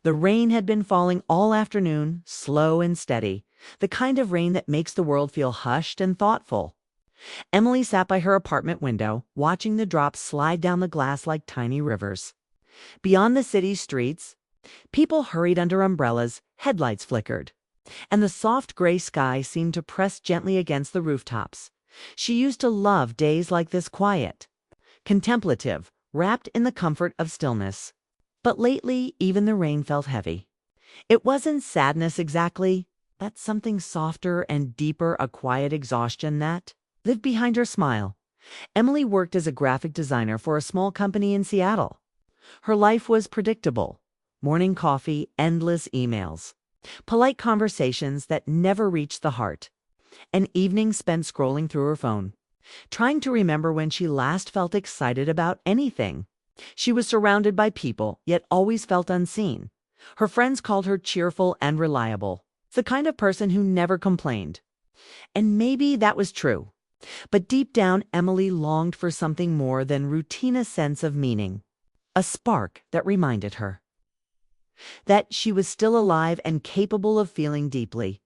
The rain had been falling all afternoon, slow and steady, the kind of rain that makes the world feel hushed and thoughtful. Emily sat by her apartment window, watching the drops slide down the glass like tiny rivers. Beyond the city's streets, people hurried under umbrellas, headlights flickered, and the soft gray sky seemed to press gently against the rooftops. She used to love days like this, quiet, contemplative, wrapped in the comfort of stillness. But lately, even the rain felt heavy. It wasn't sadness exactly, but something softer and deeper, a quiet exhaustion that lived behind her smile. Emily worked as a graphic designer for a small company in Seattle. Her life was predictable. Morning coffee, endless emails, polite conversations that never reached the heart, and evenings spent scrolling through her phone, trying to remember when she last felt excited about anything. She was surrounded by people, yet always felt unseen. Her friends called her cheerful and reliable, the kind of person who never complained. And maybe that was true. But deep down, Emily longed for something more than routine, a sense of meaning, a spark that reminded her that she was still alive and capable of feeling deeply.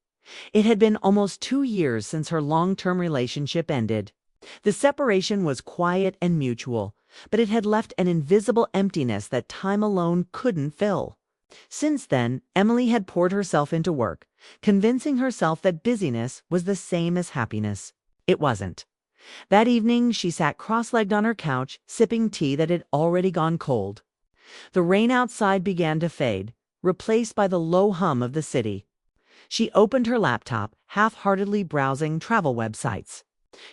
It had been almost 2 years since her long-term relationship ended. The separation was quiet and mutual, but it had left an invisible emptiness that time alone couldn't fill. Since then, Emily had poured herself into work, convincing herself that busyness was the same as happiness. It wasn't. That evening, she sat cross-legged on her couch, sipping tea that had already gone cold. The rain outside began to fade, replaced by the low hum of the city. She opened her laptop, half-heartedly browsing travel websites.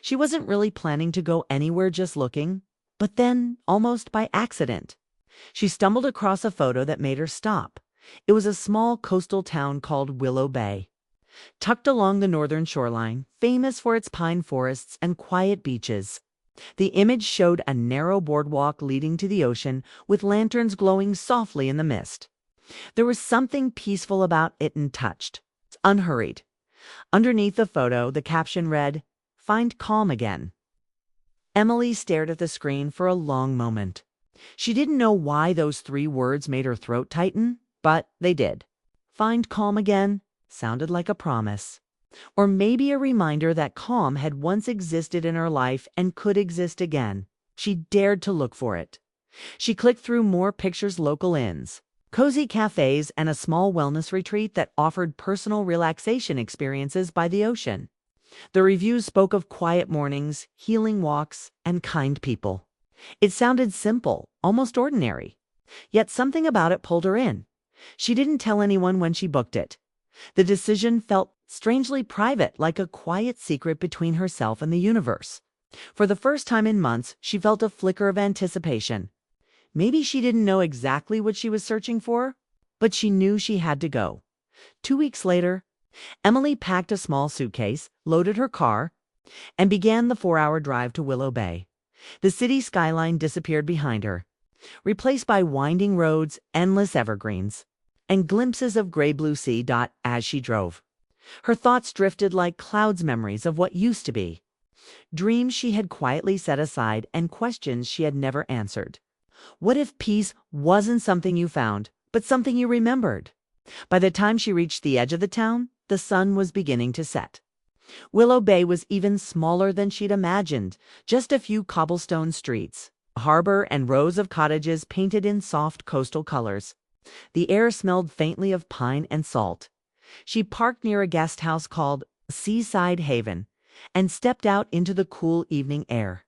She wasn't really planning to go anywhere, just looking. But then, almost by accident, she stumbled across a photo that made her stop. It was a small coastal town called Willow Bay, tucked along the northern shoreline, famous for its pine forests and quiet beaches. The image showed a narrow boardwalk leading to the ocean, with lanterns glowing softly in the mist. There was something peaceful about it, and touched, unhurried. Underneath the photo, the caption read, "Find calm again." Emily stared at the screen for a long moment. She didn't know why those 3 words made her throat tighten, but they did. Find calm again sounded like a promise. Or maybe a reminder that calm had once existed in her life and could exist again. She dared to look for it. She clicked through more pictures, local inns, cozy cafes, and a small wellness retreat that offered personal relaxation experiences by the ocean. The reviews spoke of quiet mornings, healing walks, and kind people. It sounded simple, almost ordinary. Yet something about it pulled her in. She didn't tell anyone when she booked it. The decision felt strangely private, like a quiet secret between herself and the universe. For the first time in months, she felt a flicker of anticipation. Maybe she didn't know exactly what she was searching for, but she knew she had to go. 2 weeks later, Emily packed a small suitcase, loaded her car, and began the 4-hour drive to Willow Bay. The city skyline disappeared behind her, replaced by winding roads, endless evergreens, and glimpses of gray-blue sea. As she drove, her thoughts drifted like clouds, memories of what used to be, dreams she had quietly set aside, and questions she had never answered. What if peace wasn't something you found, but something you remembered? By the time she reached the edge of the town, the sun was beginning to set. Willow Bay was even smaller than she'd imagined, just a few cobblestone streets, a harbor, and rows of cottages painted in soft coastal colors. The air smelled faintly of pine and salt. She parked near a guest house called Seaside Haven and stepped out into the cool evening air.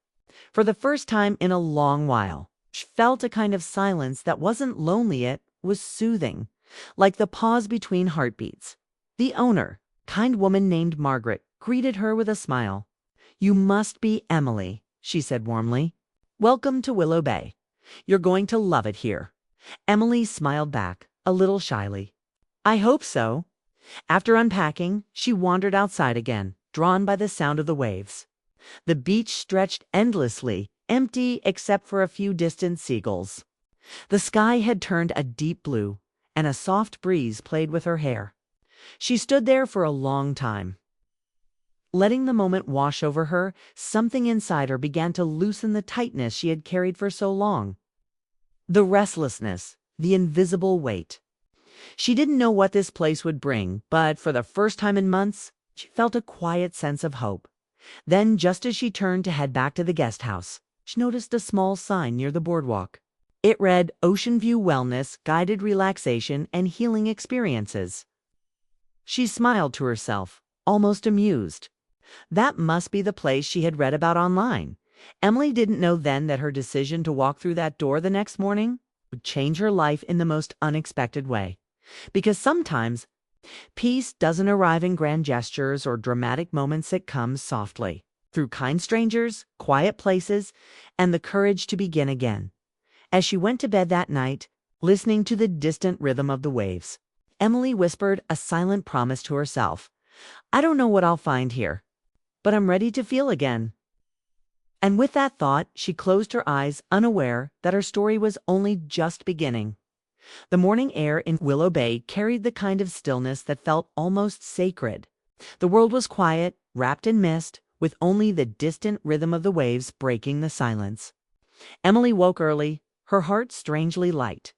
For the first time in a long while, she felt a kind of silence that wasn't lonely, it was soothing, like the pause between heartbeats. The owner, kind woman named Margaret, greeted her with a smile. "You must be Emily," she said warmly. "Welcome to Willow Bay. You're going to love it here." Emily smiled back, a little shyly. "I hope so." After unpacking, she wandered outside again, drawn by the sound of the waves. The beach stretched endlessly, empty except for a few distant seagulls. The sky had turned a deep blue, and a soft breeze played with her hair. She stood there for a long time, letting the moment wash over her. Something inside her began to loosen the tightness she had carried for so long. The restlessness, the invisible weight. She didn't know what this place would bring, but for the first time in months, she felt a quiet sense of hope. Then, just as she turned to head back to the guest house, she noticed a small sign near the boardwalk. It read Ocean View Wellness, Guided Relaxation and Healing Experiences. She smiled to herself, almost amused. That must be the place she had read about online. Emily didn't know then that her decision to walk through that door the next morning would change her life in the most unexpected way. Because sometimes peace doesn't arrive in grand gestures or dramatic moments, it comes softly, through kind strangers, quiet places, and the courage to begin again. As she went to bed that night, listening to the distant rhythm of the waves, Emily whispered a silent promise to herself. I don't know what I'll find here, but I'm ready to feel again. And with that thought, she closed her eyes, unaware that her story was only just beginning. The morning air in Willow Bay carried the kind of stillness that felt almost sacred. The world was quiet, wrapped in mist, with only the distant rhythm of the waves breaking the silence. Emily woke early, her heart strangely light.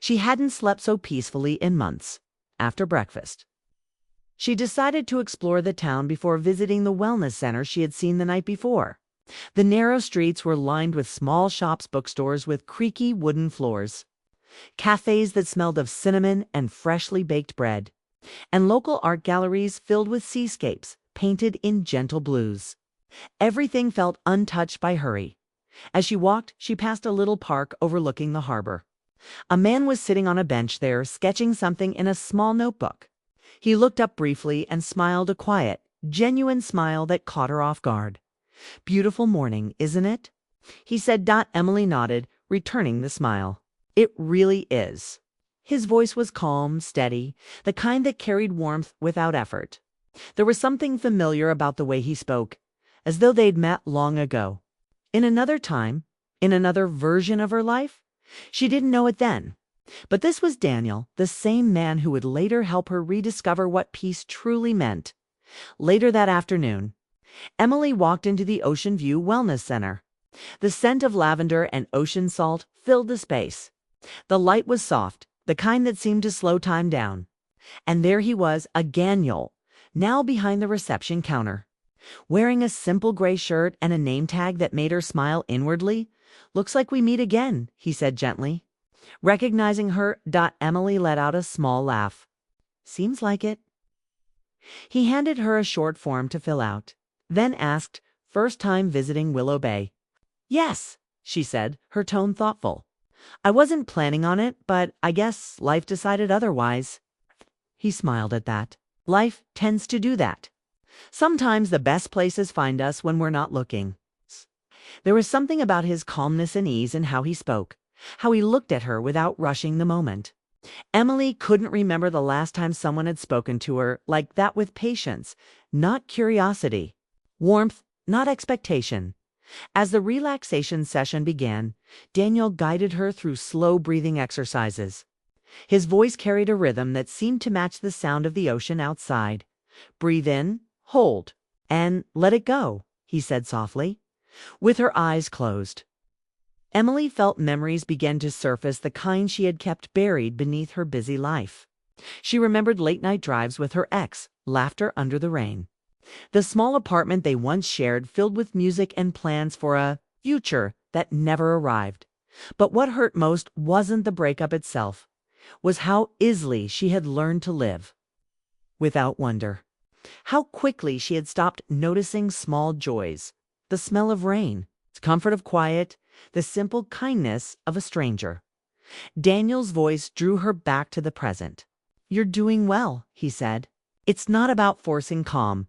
She hadn't slept so peacefully in months. After breakfast, she decided to explore the town before visiting the wellness center she had seen the night before. The narrow streets were lined with small shops, bookstores with creaky wooden floors, cafes that smelled of cinnamon and freshly baked bread, and local art galleries filled with seascapes painted in gentle blues. Everything felt untouched by hurry. As she walked, she passed a little park overlooking the harbor. A man was sitting on a bench there, sketching something in a small notebook. He looked up briefly and smiled, a quiet, genuine smile that caught her off guard. Beautiful morning, isn't it? He said. Emily nodded, returning the smile. It really is. His voice was calm, steady, the kind that carried warmth without effort. There was something familiar about the way he spoke, as though they'd met long ago. In another time, in another version of her life? She didn't know it then. But this was Daniel, the same man who would later help her rediscover what peace truly meant. Later that afternoon, Emily walked into the Ocean View Wellness Center. The scent of lavender and ocean salt filled the space. The light was soft, the kind that seemed to slow time down. And there he was, a Daniel, now behind the reception counter, wearing a simple gray shirt and a name tag that made her smile inwardly. Looks like we meet again, he said gently. Recognizing her, Emily let out a small laugh. Seems like it. He handed her a short form to fill out, then asked, first time visiting Willow Bay? Yes, she said, her tone thoughtful. I wasn't planning on it, but I guess life decided otherwise. He smiled at that. Life tends to do that. Sometimes the best places find us when we're not looking. There was something about his calmness and ease in how he spoke, how he looked at her without rushing the moment. Emily couldn't remember the last time someone had spoken to her like that, with patience, not curiosity, warmth, not expectation. As the relaxation session began, Daniel guided her through slow breathing exercises. His voice carried a rhythm that seemed to match the sound of the ocean outside. Breathe in, hold, and let it go, he said softly. With her eyes closed, Emily felt memories begin to surface, the kind she had kept buried beneath her busy life. She remembered late-night drives with her ex, laughter under the rain. The small apartment they once shared, filled with music and plans for a future that never arrived. But what hurt most wasn't the breakup itself, was how easily she had learned to live without wonder. How quickly she had stopped noticing small joys, the smell of rain, the comfort of quiet, the simple kindness of a stranger. Daniel's voice drew her back to the present. You're doing well, he said. It's not about forcing calm.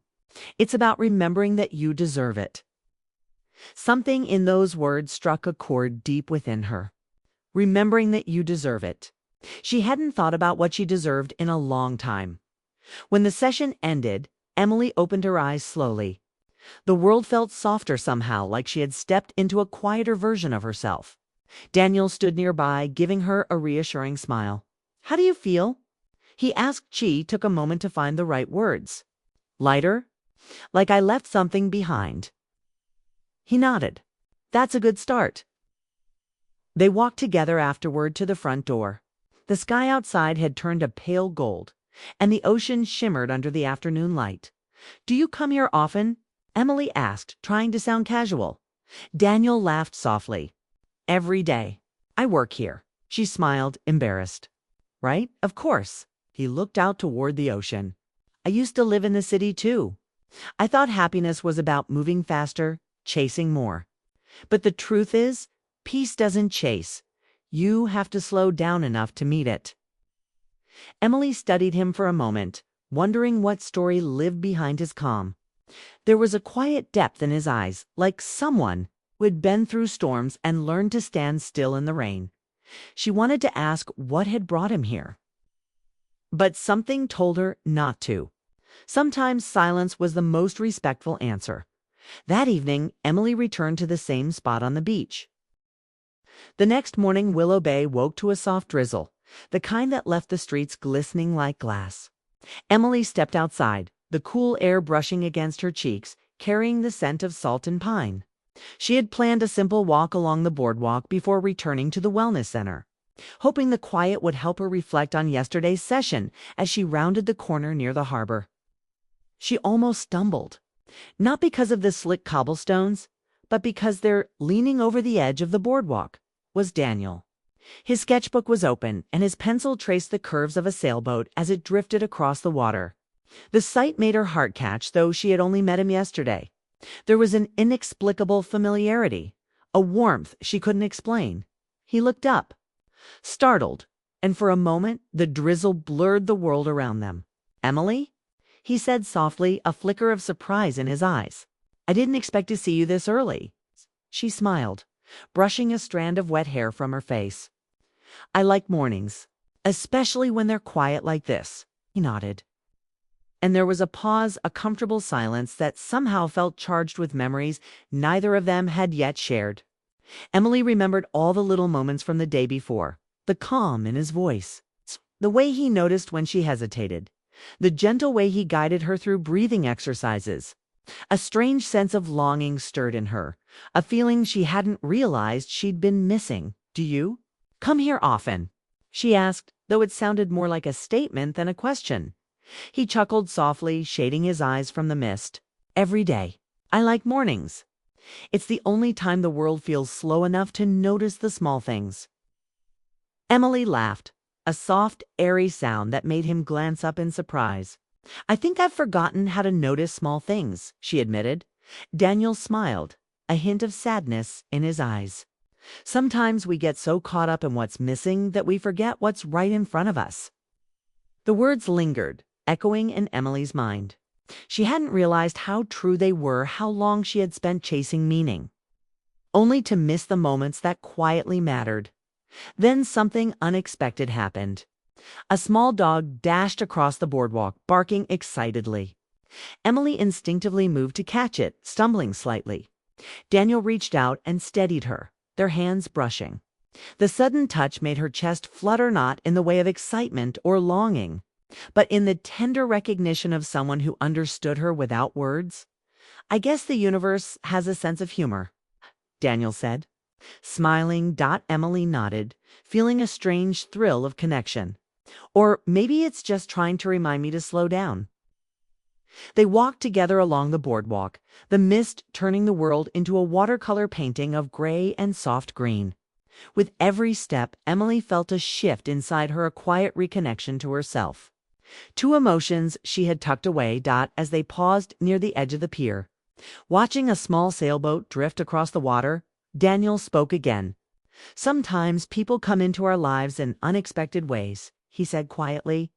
It's about remembering that you deserve it. Something in those words struck a chord deep within her. Remembering that you deserve it. She hadn't thought about what she deserved in a long time. When the session ended, Emily opened her eyes slowly. The world felt softer somehow, like she had stepped into a quieter version of herself. Daniel stood nearby, giving her a reassuring smile. How do you feel? He asked. She took a moment to find the right words. Lighter? Like I left something behind. He nodded. That's a good start. They walked together afterward to the front door. The sky outside had turned a pale gold, and the ocean shimmered under the afternoon light. "Do you come here often?" Emily asked, trying to sound casual. Daniel laughed softly. "Every day. I work here." She smiled, embarrassed. "Right? Of course." He looked out toward the ocean. "I used to live in the city too. I thought happiness was about moving faster, chasing more. But the truth is, peace doesn't chase. You have to slow down enough to meet it." Emily studied him for a moment, wondering what story lived behind his calm. There was a quiet depth in his eyes, like someone who had been through storms and learned to stand still in the rain. She wanted to ask what had brought him here, but something told her not to. Sometimes silence was the most respectful answer. That evening, Emily returned to the same spot on the beach. The next morning, Willow Bay woke to a soft drizzle, the kind that left the streets glistening like glass. Emily stepped outside, the cool air brushing against her cheeks, carrying the scent of salt and pine. She had planned a simple walk along the boardwalk before returning to the wellness center, hoping the quiet would help her reflect on yesterday's session as she rounded the corner near the harbor. She almost stumbled, not because of the slick cobblestones, but because there, leaning over the edge of the boardwalk, was Daniel. His sketchbook was open, and his pencil traced the curves of a sailboat as it drifted across the water. The sight made her heart catch, though she had only met him yesterday. There was an inexplicable familiarity, a warmth she couldn't explain. He looked up, startled, and for a moment the drizzle blurred the world around them. "Emily?" he said softly, a flicker of surprise in his eyes. "I didn't expect to see you this early." She smiled, brushing a strand of wet hair from her face. "I like mornings, especially when they're quiet like this." He nodded. And there was a pause, a comfortable silence that somehow felt charged with memories neither of them had yet shared. Emily remembered all the little moments from the day before, the calm in his voice, the way he noticed when she hesitated, the gentle way he guided her through breathing exercises. A strange sense of longing stirred in her, a feeling she hadn't realized she'd been missing. "Do you come here often?" she asked, though it sounded more like a statement than a question. He chuckled softly, shading his eyes from the mist. "Every day. I like mornings. It's the only time the world feels slow enough to notice the small things." Emily laughed, a soft, airy sound that made him glance up in surprise. "I think I've forgotten how to notice small things," she admitted. Daniel smiled, a hint of sadness in his eyes. "Sometimes we get so caught up in what's missing that we forget what's right in front of us." The words lingered, echoing in Emily's mind. She hadn't realized how true they were, how long she had spent chasing meaning, only to miss the moments that quietly mattered. Then something unexpected happened. A small dog dashed across the boardwalk, barking excitedly. Emily instinctively moved to catch it, stumbling slightly. Daniel reached out and steadied her, their hands brushing. The sudden touch made her chest flutter, not in the way of excitement or longing, but in the tender recognition of someone who understood her without words. "I guess the universe has a sense of humor," Daniel said. Smiling, Emily nodded, feeling a strange thrill of connection. "Or maybe it's just trying to remind me to slow down." They walked together along the boardwalk, the mist turning the world into a watercolor painting of gray and soft green. With every step, Emily felt a shift inside her, a quiet reconnection to herself. Two emotions she had tucked away, as they paused near the edge of the pier. Watching a small sailboat drift across the water, Daniel spoke again. "Sometimes people come into our lives in unexpected ways," he said quietly.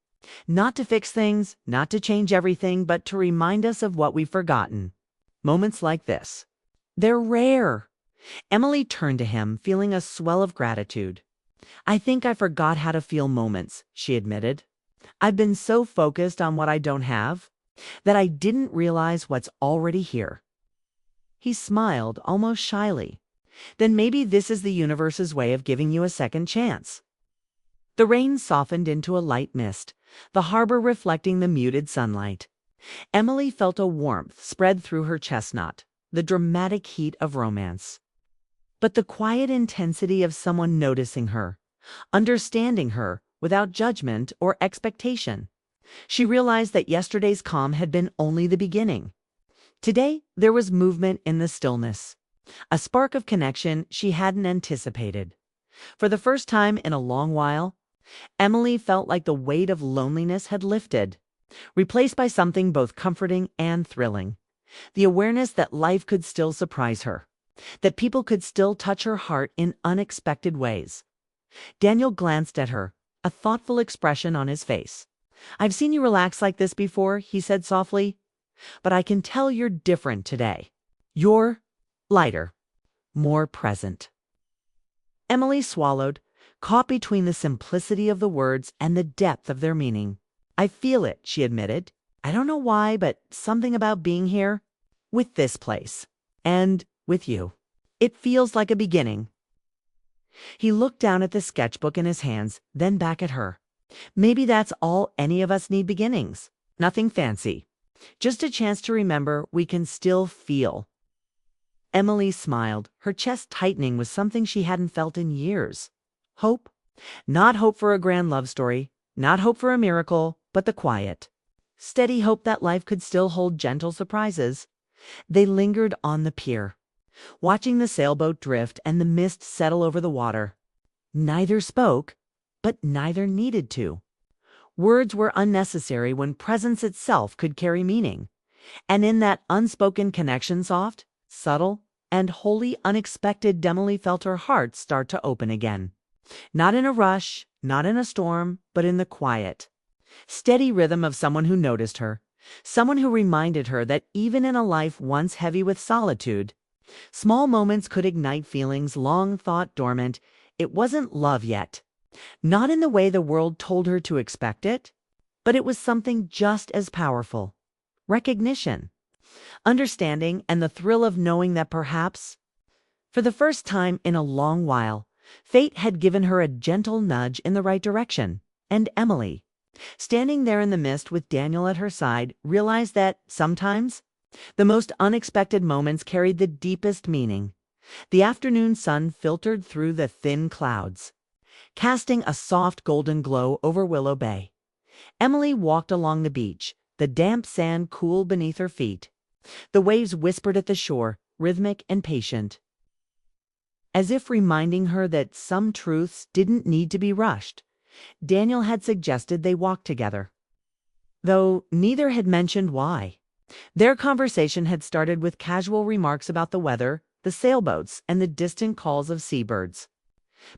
"Not to fix things, not to change everything, but to remind us of what we've forgotten. Moments like this. They're rare." Emily turned to him, feeling a swell of gratitude. "I think I forgot how to feel moments," she admitted. "I've been so focused on what I don't have that I didn't realize what's already here." He smiled, almost shyly. "Then maybe this is the universe's way of giving you a second chance." The rain softened into a light mist, the harbor reflecting the muted sunlight. Emily felt a warmth spread through her chestnut, the dramatic heat of romance. But the quiet intensity of someone noticing her, understanding her, without judgment or expectation. She realized that yesterday's calm had been only the beginning. Today, there was movement in the stillness, a spark of connection she hadn't anticipated. For the first time in a long while, Emily felt like the weight of loneliness had lifted, replaced by something both comforting and thrilling. The awareness that life could still surprise her, that people could still touch her heart in unexpected ways. Daniel glanced at her, a thoughtful expression on his face. "I've seen you relax like this before," he said softly, "but I can tell you're different today. You're lighter, more present." Emily swallowed, caught between the simplicity of the words and the depth of their meaning. "I feel it," she admitted. "I don't know why, but something about being here, with this place, and with you. It feels like a beginning." He looked down at the sketchbook in his hands, then back at her. "Maybe that's all any of us need, beginnings. Nothing fancy. Just a chance to remember we can still feel." Emily smiled, her chest tightening with something she hadn't felt in years. Hope. Not hope for a grand love story, not hope for a miracle, but the quiet, steady hope that life could still hold gentle surprises. They lingered on the pier, watching the sailboat drift and the mist settle over the water. Neither spoke, but neither needed to. Words were unnecessary when presence itself could carry meaning. And in that unspoken connection, soft, subtle, and wholly unexpected, Emily felt her heart start to open again. Not in a rush, not in a storm, but in the quiet, steady rhythm of someone who noticed her, someone who reminded her that even in a life once heavy with solitude, small moments could ignite feelings long thought dormant. It wasn't love yet, not in the way the world told her to expect it, but it was something just as powerful: recognition, understanding, and the thrill of knowing that perhaps, for the first time in a long while, fate had given her a gentle nudge in the right direction. And Emily, standing there in the mist with Daniel at her side, realized that sometimes the most unexpected moments carried the deepest meaning. The afternoon sun filtered through the thin clouds, casting a soft golden glow over Willow Bay. Emily walked along the beach, the damp sand cool beneath her feet. The waves whispered at the shore, rhythmic and patient, as if reminding her that some truths didn't need to be rushed. Daniel had suggested they walk together, though neither had mentioned why. Their conversation had started with casual remarks about the weather, the sailboats, and the distant calls of seabirds.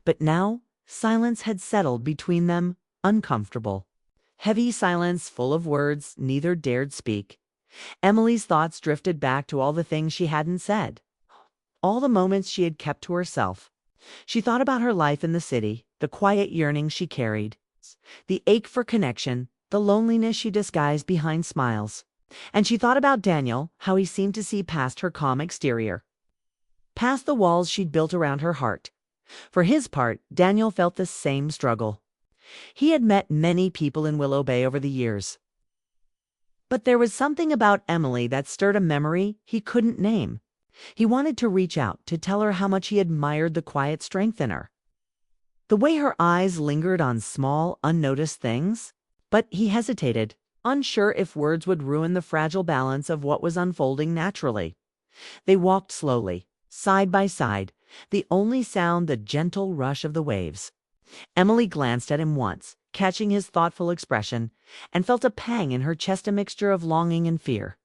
But now silence had settled between them, uncomfortable. Heavy silence full of words neither dared speak. Emily's thoughts drifted back to all the things she hadn't said, all the moments she had kept to herself. She thought about her life in the city, the quiet yearning she carried, the ache for connection, the loneliness she disguised behind smiles. And she thought about Daniel, how he seemed to see past her calm exterior, past the walls she'd built around her heart. For his part, Daniel felt the same struggle. He had met many people in Willow Bay over the years, but there was something about Emily that stirred a memory he couldn't name. He wanted to reach out, to tell her how much he admired the quiet strength in her, the way her eyes lingered on small, unnoticed things. But he hesitated, unsure if words would ruin the fragile balance of what was unfolding naturally. They walked slowly, side by side, the only sound the gentle rush of the waves. Emily glanced at him once, catching his thoughtful expression, and felt a pang in her chest, a mixture of longing and fear.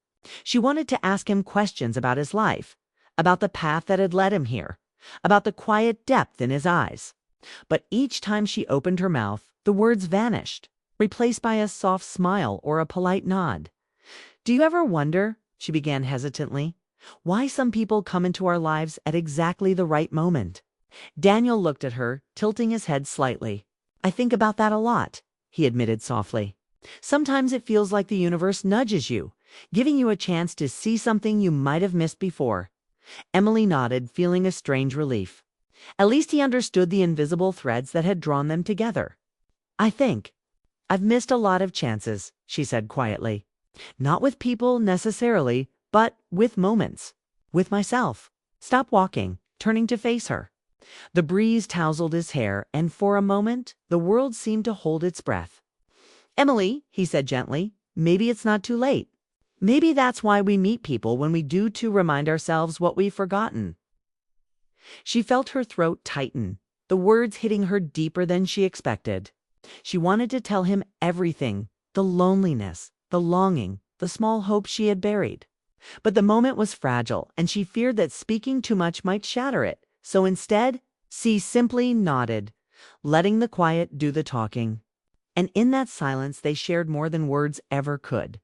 She wanted to ask him questions about his life, about the path that had led him here, about the quiet depth in his eyes. But each time she opened her mouth, the words vanished, replaced by a soft smile or a polite nod. "Do you ever wonder," she began hesitantly, "why some people come into our lives at exactly the right moment?" Daniel looked at her, tilting his head slightly. "I think about that a lot," he admitted softly. "Sometimes it feels like the universe nudges you, giving you a chance to see something you might have missed before." Emily nodded, feeling a strange relief. At least he understood the invisible threads that had drawn them together. "I think I've missed a lot of chances," she said quietly. "Not with people necessarily, but with moments, with myself." Stop walking, turning to face her. The breeze tousled his hair, and for a moment, the world seemed to hold its breath. "Emily," he said gently, "maybe it's not too late. Maybe that's why we meet people when we do to remind ourselves what we've forgotten." She felt her throat tighten, the words hitting her deeper than she expected. She wanted to tell him everything, the loneliness, the longing, the small hopes she had buried. But the moment was fragile, and she feared that speaking too much might shatter it. So instead, she simply nodded, letting the quiet do the talking. And in that silence, they shared more than words ever could.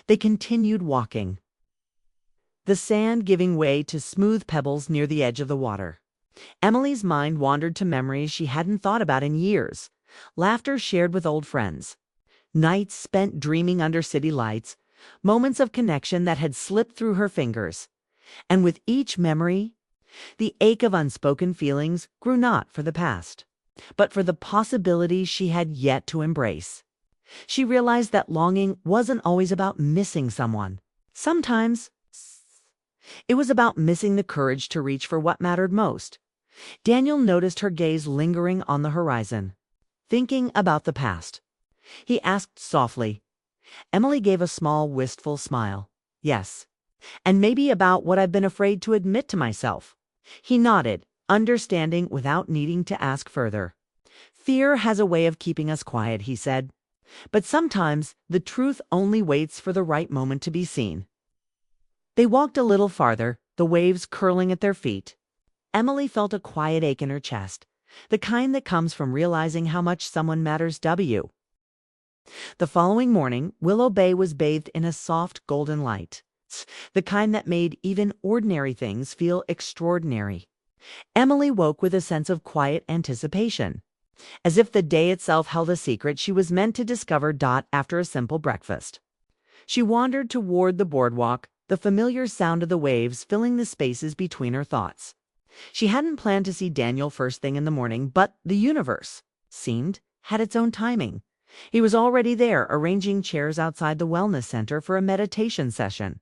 They continued walking, the sand giving way to smooth pebbles near the edge of the water. Emily's mind wandered to memories she hadn't thought about in years, laughter shared with old friends, nights spent dreaming under city lights, moments of connection that had slipped through her fingers. And with each memory, the ache of unspoken feelings grew not for the past, but for the possibilities she had yet to embrace. She realized that longing wasn't always about missing someone. Sometimes it was about missing the courage to reach for what mattered most. Daniel noticed her gaze lingering on the horizon, thinking about the past. He asked softly. Emily gave a small, wistful smile. "Yes, and maybe about what I've been afraid to admit to myself." He nodded, understanding without needing to ask further. "Fear has a way of keeping us quiet," he said. "But sometimes the truth only waits for the right moment to be seen." They walked a little farther, the waves curling at their feet. Emily felt a quiet ache in her chest, the kind that comes from realizing how much someone matters. The following morning, Willow Bay was bathed in a soft golden light, the kind that made even ordinary things feel extraordinary. Emily woke with a sense of quiet anticipation, as if the day itself held a secret she was meant to discover. After a simple breakfast, she wandered toward the boardwalk, the familiar sound of the waves filling the spaces between her thoughts. She hadn't planned to see Daniel first thing in the morning, but the universe seemed had its own timing. He was already there, arranging chairs outside the wellness center for a meditation session.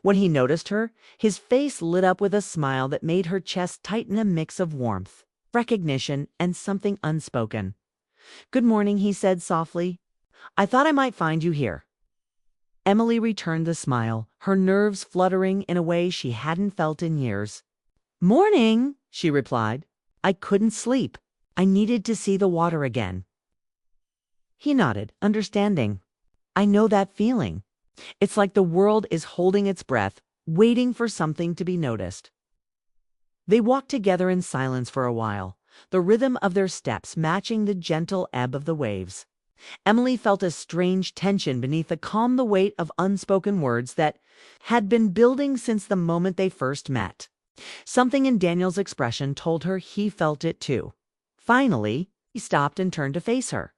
When he noticed her, his face lit up with a smile that made her chest tighten, a mix of warmth, recognition, and something unspoken. "Good morning," he said softly. "I thought I might find you here." Emily returned the smile, her nerves fluttering in a way she hadn't felt in years. "Morning," she replied. "I couldn't sleep. I needed to see the water again." He nodded, understanding. "I know that feeling. It's like the world is holding its breath, waiting for something to be noticed." They walked together in silence for a while, the rhythm of their steps matching the gentle ebb of the waves. Emily felt a strange tension beneath the calm, the weight of unspoken words that had been building since the moment they first met. Something in Daniel's expression told her he felt it too. Finally, he stopped and turned to face her,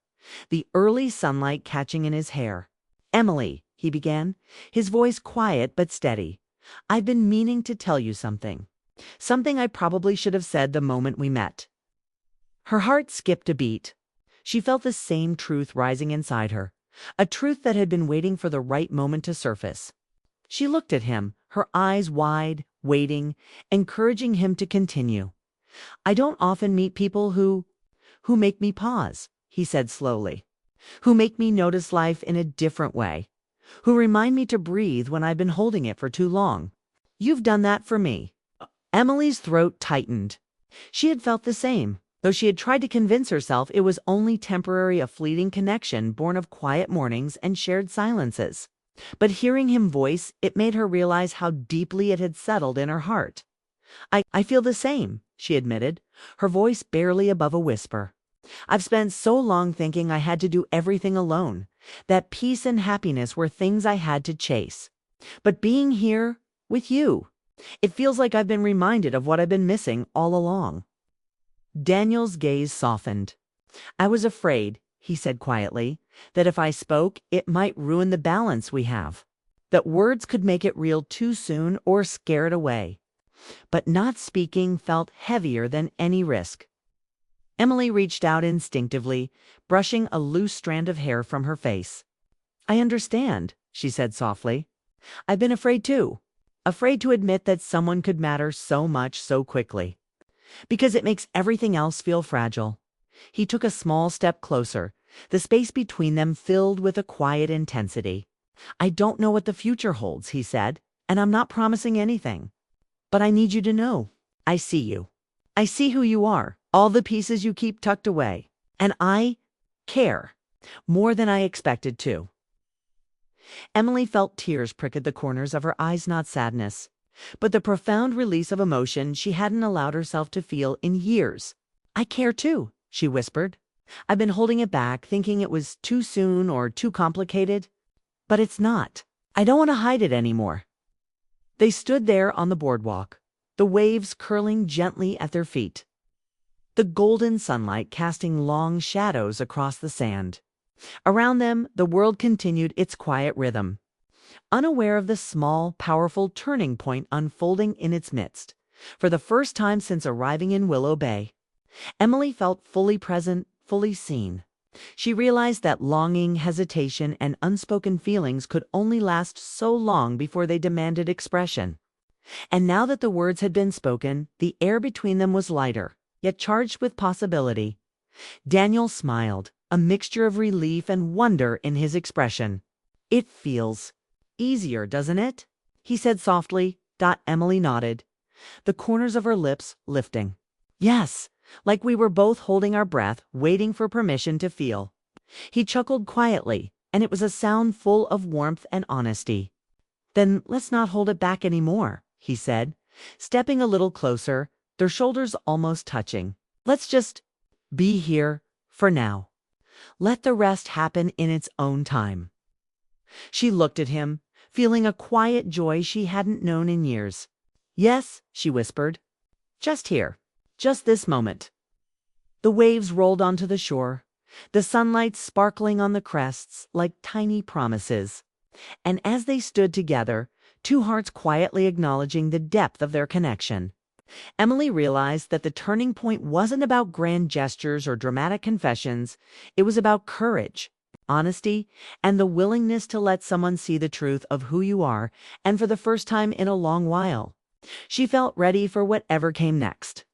the early sunlight catching in his hair. "Emily," he began, his voice quiet but steady, "I've been meaning to tell you something. Something I probably should have said the moment we met." Her heart skipped a beat. She felt the same truth rising inside her, a truth that had been waiting for the right moment to surface. She looked at him, her eyes wide, waiting, encouraging him to continue. "I don't often meet people who make me pause," he said slowly, "who make me notice life in a different way, who remind me to breathe when I've been holding it for too long. You've done that for me." Emily's throat tightened. She had felt the same, though she had tried to convince herself it was only temporary, a fleeting connection born of quiet mornings and shared silences. But hearing him voice, it made her realize how deeply it had settled in her heart. I feel the same," she admitted, her voice barely above a whisper. "I've spent so long thinking I had to do everything alone, that peace and happiness were things I had to chase. But being here, with you, it feels like I've been reminded of what I've been missing all along." Daniel's gaze softened. "I was afraid," he said quietly, "that if I spoke, it might ruin the balance we have. That words could make it real too soon or scare it away. But not speaking felt heavier than any risk." Emily reached out instinctively, brushing a loose strand of hair from her face. "I understand," she said softly. "I've been afraid too. Afraid to admit that someone could matter so much so quickly. Because it makes everything else feel fragile. He took a small step closer, the space between them filled with a quiet intensity. I don't know what the future holds, he said, and I'm not promising anything. But I need you to know. I see you. I see who you are, all the pieces you keep tucked away. And I care more than I expected to. Emily felt tears prick at the corners of her eyes, not sadness, but the profound release of emotion she hadn't allowed herself to feel in years. I care too, she whispered. I've been holding it back, thinking it was too soon or too complicated. But it's not. I don't want to hide it anymore. They stood there on the boardwalk, the waves curling gently at their feet, the golden sunlight casting long shadows across the sand. Around them, the world continued its quiet rhythm, unaware of the small, powerful turning point unfolding in its midst. For the first time since arriving in Willow Bay, Emily felt fully present, fully seen. She realized that longing, hesitation, and unspoken feelings could only last so long before they demanded expression. And now that the words had been spoken, the air between them was lighter, yet charged with possibility. Daniel smiled, a mixture of relief and wonder in his expression. It feels easier, doesn't it? He said softly. Emily nodded, the corners of her lips lifting. Yes, like we were both holding our breath, waiting for permission to feel. He chuckled quietly, and it was a sound full of warmth and honesty. Then let's not hold it back anymore, he said, stepping a little closer, their shoulders almost touching. Let's just be here for now. Let the rest happen in its own time. She looked at him, feeling a quiet joy she hadn't known in years. Yes, she whispered. Just here. Just this moment. The waves rolled onto the shore, the sunlight sparkling on the crests like tiny promises. And as they stood together, two hearts quietly acknowledging the depth of their connection, Emily realized that the turning point wasn't about grand gestures or dramatic confessions. It was about courage, honesty, and the willingness to let someone see the truth of who you are, and for the first time in a long while, she felt ready for whatever came next.